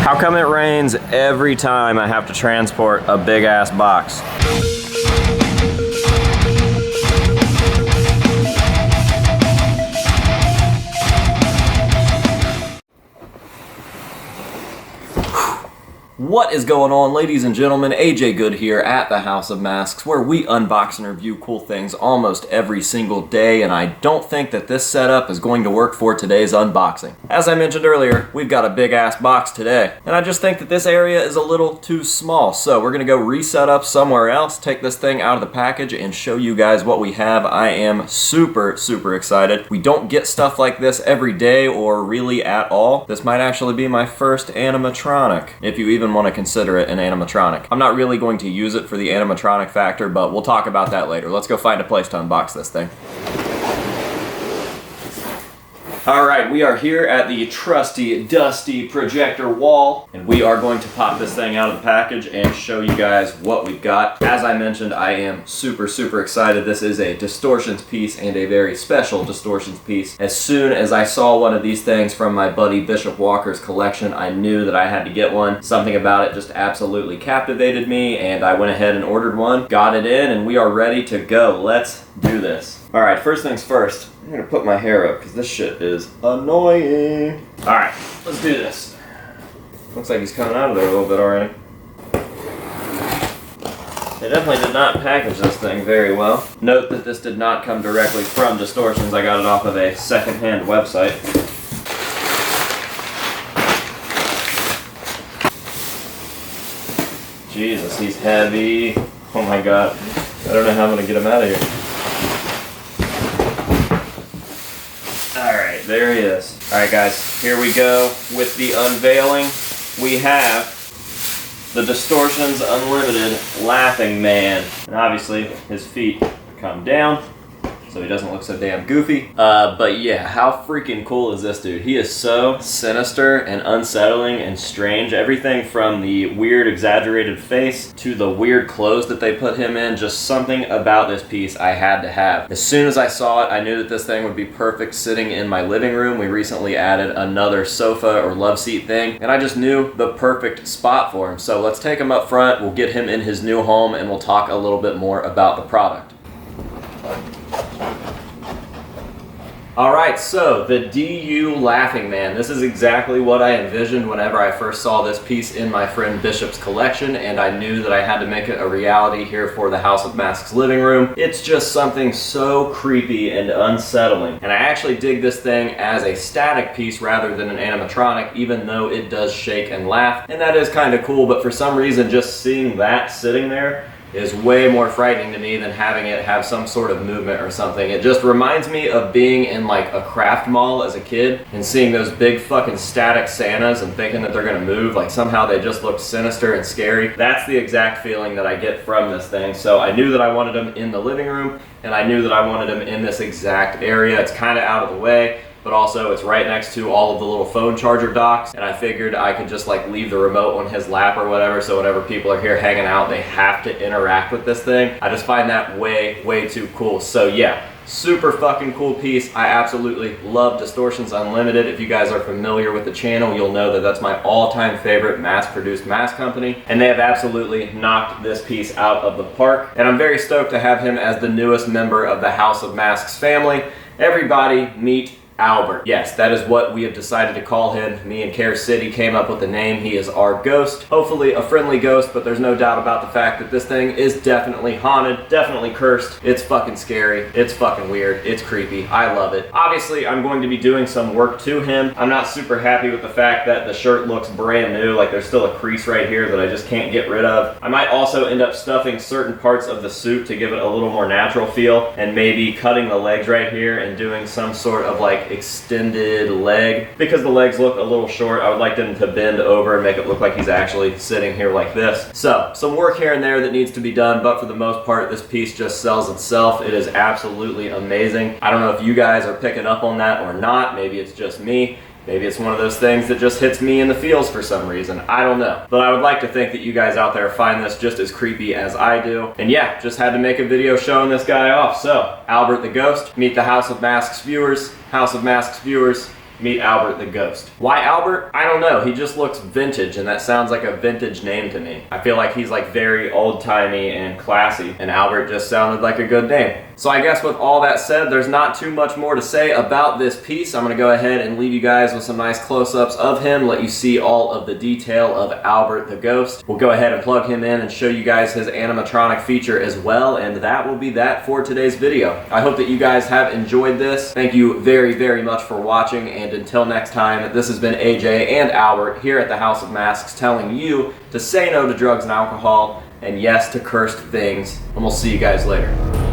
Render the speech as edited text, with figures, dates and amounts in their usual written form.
How come it rains every time I have to transport a big ass box? What is going on, ladies and gentlemen? AJ Good here at the House of Masks, where we unbox and review cool things almost every single day, and I don't think that this setup is going to work for today's unboxing. As I mentioned earlier, we've got a big ass box today, and I just think that this area is a little too small, so we're gonna go reset up somewhere else, take this thing out of the package, and show you guys what we have. I am super excited. We don't get stuff like this every day, or really at all. This might actually be my first animatronic, if you even want to consider it an animatronic. I'm not really going to use it for the animatronic factor, but we'll talk about that later. Let's go find a place to unbox this thing. Alright, we are here at the trusty, dusty projector wall, and we are going to pop this thing out of the package and show you guys what we've got. As I mentioned, I am super excited. This is a distortions piece, and a very special distortions piece. As soon as I saw one of these things from my buddy Bishop Walker's collection, I knew that I had to get one. Something about it just absolutely captivated me, and I went ahead and ordered one, got it in, and we are ready to go. Let's do this. Alright, first things first, I'm gonna put my hair up because this shit is annoying. Alright, let's do this. Looks like he's coming out of there a little bit already. They definitely did not package this thing very well. Note that this did not come directly from Distortions. I got it off of a secondhand website. Jesus, he's heavy. Oh my god. I don't know how I'm gonna get him out of here. Alright, there he is. Alright guys, here we go with the unveiling. We have the Distortions Unlimited Laughing Man. And obviously, his feet come down, so he doesn't look so damn goofy. But yeah, how freaking cool is this dude? He is so sinister and unsettling and strange. Everything from the weird exaggerated face to the weird clothes that they put him in, just something about this piece I had to have. As soon as I saw it, I knew that this thing would be perfect sitting in my living room. We recently added another sofa or love seat thing, and I just knew the perfect spot for him. So let's take him up front, we'll get him in his new home, and we'll talk a little bit more about the product. Alright, so the DU Laughing Man. This is exactly what I envisioned whenever I first saw this piece in my friend Bishop's collection, and I knew that I had to make it a reality here for the House of Masks living room. It's just something so creepy and unsettling. And I actually dig this thing as a static piece rather than an animatronic, even though it does shake and laugh. And that is kind of cool, but for some reason just seeing that sitting there is way more frightening to me than having it have some sort of movement or something. It just reminds me of being in like a craft mall as a kid and seeing those big fucking static Santas and thinking that they're gonna move. Like somehow they just look sinister and scary. That's the exact feeling that I get from this thing. So I knew that I wanted them in the living room, and I knew that I wanted them in this exact area. It's kind of out of the way, but also it's right next to all of the little phone charger docks, and I figured I could just like leave the remote on his lap or whatever, so whenever people are here hanging out, they have to interact with this thing. I just find that way too cool. So yeah, super fucking cool piece. I absolutely love Distortions Unlimited. If you guys are familiar with the channel, you'll know that that's my all-time favorite mass-produced mask company, and they have absolutely knocked this piece out of the park, and I'm very stoked to have him as the newest member of the House of Masks family. Everybody meet Albert. Yes, that is what we have decided to call him. Me and Care City came up with the name. He is our ghost. Hopefully a friendly ghost, but there's no doubt about the fact that this thing is definitely haunted, definitely cursed. It's fucking scary. It's fucking weird. It's creepy. I love it. Obviously, I'm going to be doing some work to him. I'm not super happy with the fact that the shirt looks brand new. Like there's still a crease right here that I just can't get rid of. I might also end up stuffing certain parts of the suit to give it a little more natural feel, and maybe cutting the legs right here and doing some sort of like extended leg. Because the legs look a little short, I would like them to bend over and make it look like he's actually sitting here like this. So, some work here and there that needs to be done, but for the most part, this piece just sells itself. It is absolutely amazing. I don't know if you guys are picking up on that or not. Maybe it's just me. Maybe it's one of those things that just hits me in the feels for some reason. I don't know. But I would like to think that you guys out there find this just as creepy as I do. And yeah, just had to make a video showing this guy off. So, Albert the Ghost, meet the House of Masks viewers. House of Masks viewers, meet Albert the Ghost. Why Albert? I don't know. He just looks vintage, and that sounds like a vintage name to me. I feel like he's like very old-timey and classy, and Albert just sounded like a good name. So I guess with all that said, there's not too much more to say about this piece. I'm gonna go ahead and leave you guys with some nice close-ups of him, let you see all of the detail of Albert the Ghost. We'll go ahead and plug him in and show you guys his animatronic feature as well, and that will be that for today's video. I hope that you guys have enjoyed this. Thank you very, very much for watching, and until next time, this has been AJ and Albert here at the House of Masks telling you to say no to drugs and alcohol, and yes to cursed things, and we'll see you guys later.